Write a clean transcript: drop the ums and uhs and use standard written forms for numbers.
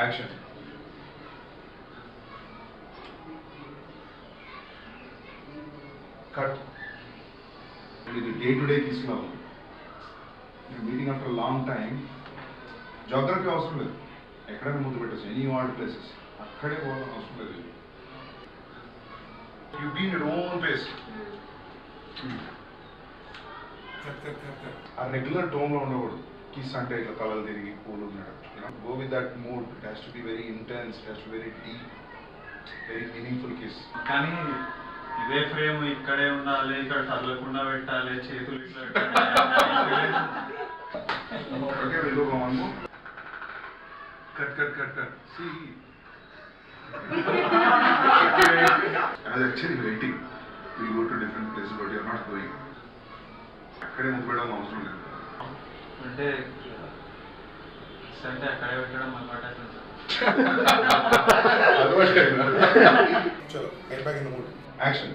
Action. Cut. ఇది day to day తీసుకున్నాము. Meeting after long time. Geography అవసరం లేదు, ఎక్కడైనా ముందు పెట్టచ్చు, ఎనీ వార్డ్ ప్లేసెస్ అక్కడే పోవడం అవసరం లేదు. You been your own place. ఆ రెగ్యులర్ టోన్లో ఉండకూడదు. కిస్ అంటే ఇట్లా తలలు తిరిగి కూల్ ఉన్నాడు. Go with that mood. It has to be very intense, it has to be very deep, very meaningful kiss. కానీ ఇదే ఫ్రేమ్ ఇక్కడే ఉండాలి, ఇక్కడ కదలకుండా పెట్టాలి, చేతులు ఇట్లా పెట్టాలి. Okay, will go one more. Cut cut cut cut. See actually waiting. Will go to different places but you're not going. అక్కడే ముప్పడం అవసరం లేదు. అంటే అంటే అక్కడే పెట్టడం అలవాటు అవుతుంది. చలో, get back in the mood. Action.